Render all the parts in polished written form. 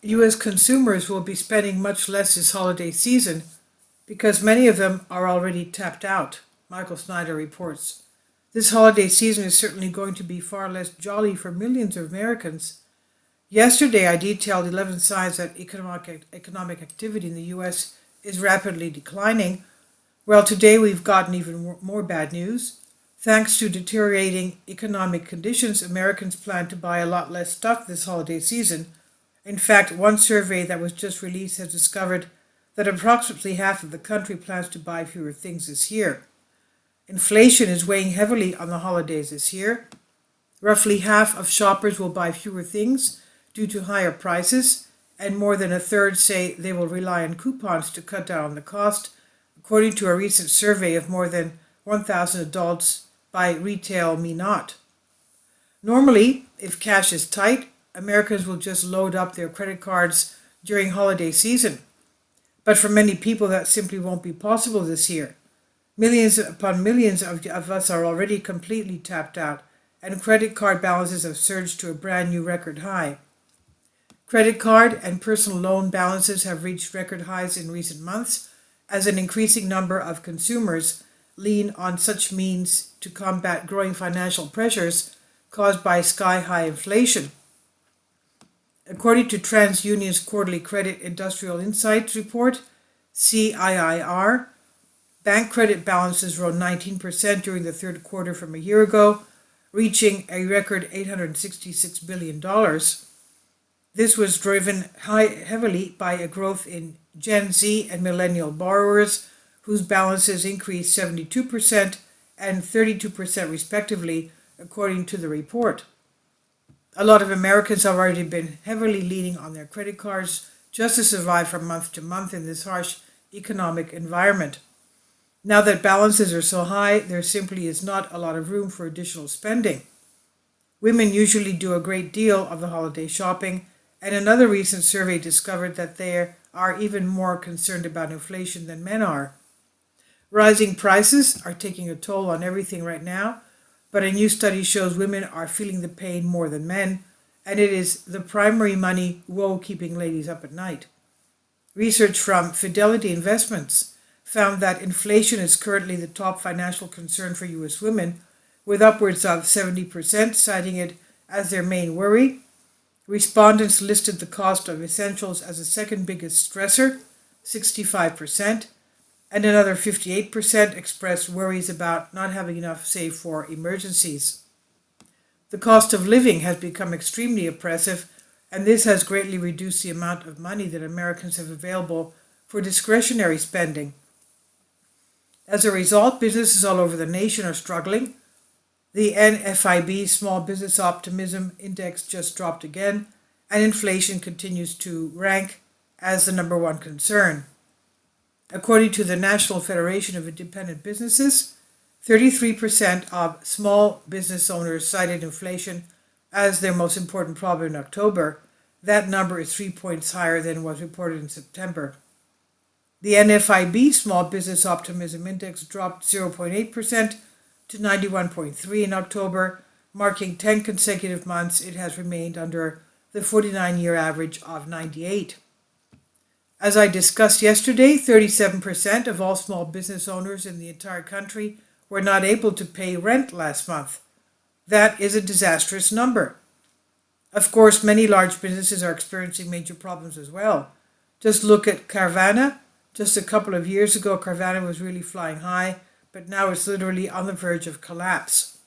U.S. consumers will be spending much less this holiday season because many of them are already tapped out, Michael Snyder reports. This holiday season is certainly going to be far less jolly for millions of Americans. Yesterday, I detailed 11 signs that economic activity in the U.S. is rapidly declining. Well, today we've gotten even more bad news. Thanks to deteriorating economic conditions, Americans plan to buy a lot less stuff this holiday season. In fact, one survey that was just released has discovered that approximately half of the country plans to buy fewer things this year. Inflation is weighing heavily on the holidays this year. Roughly half of shoppers will buy fewer things due to higher prices, and more than a third say they will rely on coupons to cut down on the cost, according to a recent survey of more than 1,000 adults by Retail Me Not. Normally, if cash is tight, Americans will just load up their credit cards during holiday season. But for many people, that simply won't be possible this year. Millions upon millions of us are already completely tapped out, and credit card balances have surged to a brand new record high. Credit card and personal loan balances have reached record highs in recent months as an increasing number of consumers lean on such means to combat growing financial pressures caused by sky-high inflation. According to TransUnion's quarterly Credit Industrial Insights report, CIIR, bank credit balances rose 19% during the third quarter from a year ago, reaching a record $866 billion. This was driven heavily by a growth in Gen Z and millennial borrowers, whose balances increased 72% and 32% respectively, according to the report. A lot of Americans have already been heavily leaning on their credit cards just to survive from month to month in this harsh economic environment. Now that balances are so high, there simply is not a lot of room for additional spending. Women usually do a great deal of the holiday shopping, and another recent survey discovered that they are even more concerned about inflation than men are. Rising prices are taking a toll on everything right now, but a new study shows women are feeling the pain more than men, and it is the primary money woe keeping ladies up at night. Research from Fidelity Investments found that inflation is currently the top financial concern for U.S. women, with upwards of 70% citing it as their main worry. Respondents listed the cost of essentials as the second biggest stressor, 65%, and another 58% expressed worries about not having enough saved for emergencies. The cost of living has become extremely oppressive, and this has greatly reduced the amount of money that Americans have available for discretionary spending. As a result, businesses all over the nation are struggling. The NFIB Small Business Optimism Index just dropped again, and inflation continues to rank as the number one concern. According to the National Federation of Independent Businesses, 33% of small business owners cited inflation as their most important problem in October. That number is 3 points higher than was reported in September. The NFIB Small Business Optimism Index dropped 0.8% to 91.3 in October, marking 10 consecutive months it has remained under the 49-year average of 98. As I discussed yesterday, 37% of all small business owners in the entire country were not able to pay rent last month. That is a disastrous number. Of course, many large businesses are experiencing major problems as well. Just look at Carvana. Just a couple of years ago, Carvana was really flying high, but now it's literally on the verge of collapse.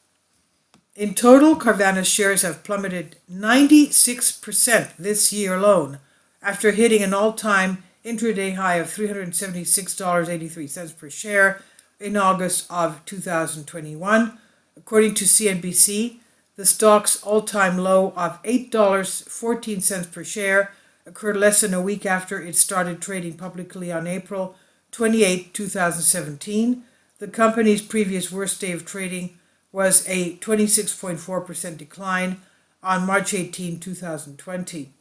In total, Carvana's shares have plummeted 96% this year alone, after hitting an all-time intraday high of $376.83 per share in August of 2021. According to CNBC, the stock's all-time low of $8.14 per share occurred less than a week after it started trading publicly on April 28, 2017. The company's previous worst day of trading was a 26.4% decline on March 18, 2020.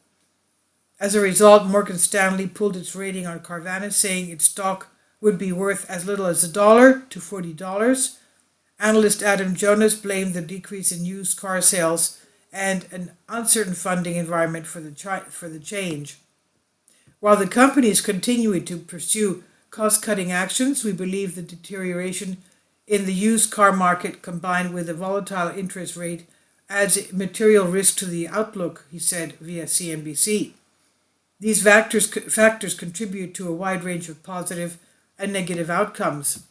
As a result, Morgan Stanley pulled its rating on Carvana, saying its stock would be worth as little as $1 to $40. Analyst Adam Jonas blamed the decrease in used car sales and an uncertain funding environment for the change. While the company is continuing to pursue cost-cutting actions, we believe the deterioration in the used car market combined with a volatile interest rate adds material risk to the outlook, he said via CNBC. These factors contribute to a wide range of positive and negative outcomes.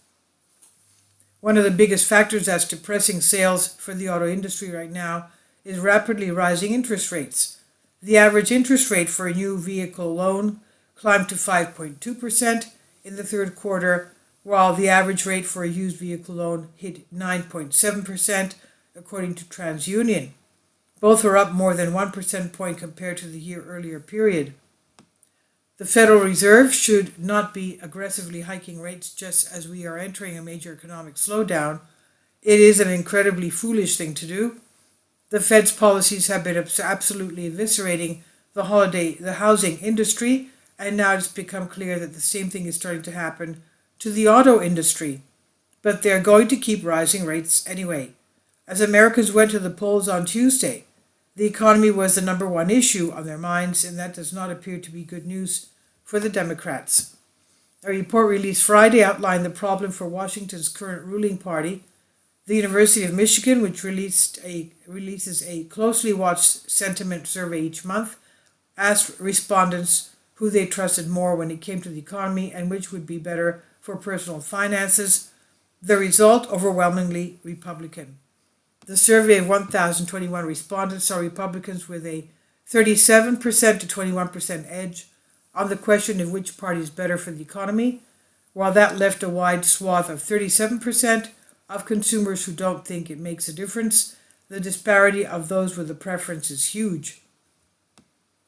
One of the biggest factors that's depressing sales for the auto industry right now is rapidly rising interest rates. The average interest rate for a new vehicle loan climbed to 5.2% in the third quarter, while the average rate for a used vehicle loan hit 9.7%, according to TransUnion. Both are up more than 1% point compared to the year earlier period. The Federal Reserve should not be aggressively hiking rates just as we are entering a major economic slowdown. It is an incredibly foolish thing to do. The Fed's policies have been absolutely eviscerating the housing industry, and now it's become clear that the same thing is starting to happen to the auto industry. But they're going to keep rising rates anyway. As Americans went to the polls on Tuesday, the economy was the number one issue on their minds, and that does not appear to be good news for the Democrats. A report released Friday outlined the problem for Washington's current ruling party. The University of Michigan, which releases a closely watched sentiment survey each month, asked respondents who they trusted more when it came to the economy and which would be better for personal finances. The result, overwhelmingly Republican. The survey of 1,021 respondents saw Republicans with a 37% to 21% edge on the question of which party is better for the economy, while that left a wide swath of 37% of consumers who don't think it makes a difference. The disparity of those with a preference is huge.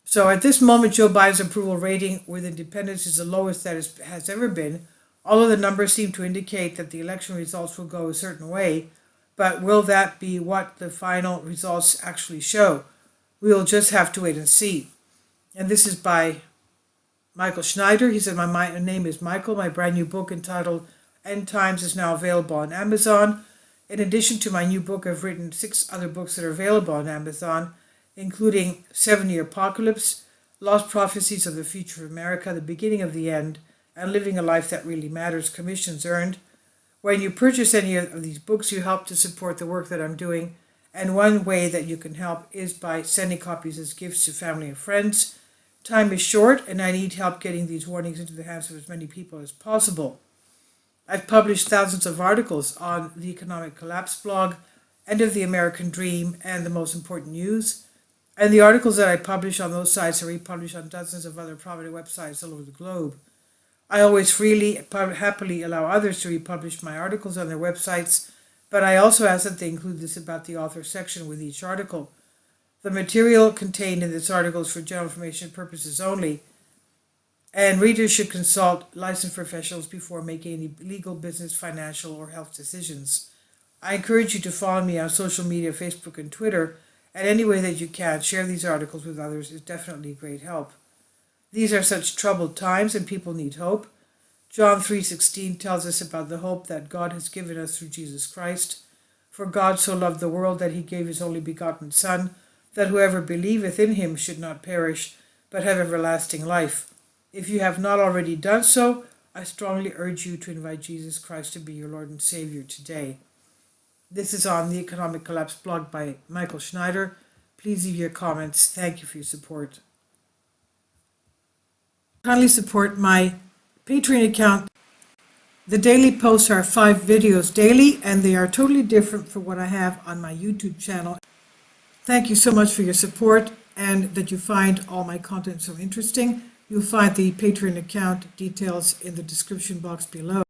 So at this moment, Joe Biden's approval rating with independents is the lowest that has ever been, although the numbers seem to indicate that the election results will go a certain way. But will that be what the final results actually show? We'll just have to wait and see. And this is by Michael Schneider. He said, my name is Michael. My brand new book entitled End Times is now available on Amazon. In addition to my new book, I've written 6 other books that are available on Amazon, including 7-Year Apocalypse, Lost Prophecies of the Future of America, The Beginning of the End, and Living a Life That Really Matters, commissions earned. When you purchase any of these books, you help to support the work that I'm doing, and one way that you can help is by sending copies as gifts to family and friends. Time is short, and I need help getting these warnings into the hands of as many people as possible. I've published thousands of articles on the Economic Collapse blog, End of the American Dream, and The Most Important News. And the articles that I publish on those sites are republished on dozens of other prominent websites all over the globe. I always happily allow others to republish my articles on their websites, but I also ask that they include this about the author section with each article. The material contained in this article is for general information purposes only, and readers should consult licensed professionals before making any legal, business, financial, or health decisions. I encourage you to follow me on social media, Facebook and Twitter, and any way that you can. Share these articles with others is definitely a great help. These are such troubled times and people need hope. John 3:16 tells us about the hope that God has given us through Jesus Christ. For God so loved the world that he gave his only begotten Son, that whoever believeth in him should not perish, but have everlasting life. If you have not already done so, I strongly urge you to invite Jesus Christ to be your Lord and Savior today. This is on the Economic Collapse blog by Michael Schneider. Please leave your comments. Thank you for your support. Kindly support my Patreon account. The daily posts are 5 videos daily, and they are totally different from what I have on my YouTube channel. Thank you so much for your support and that you find all my content so interesting. You'll find the Patreon account details in the description box below.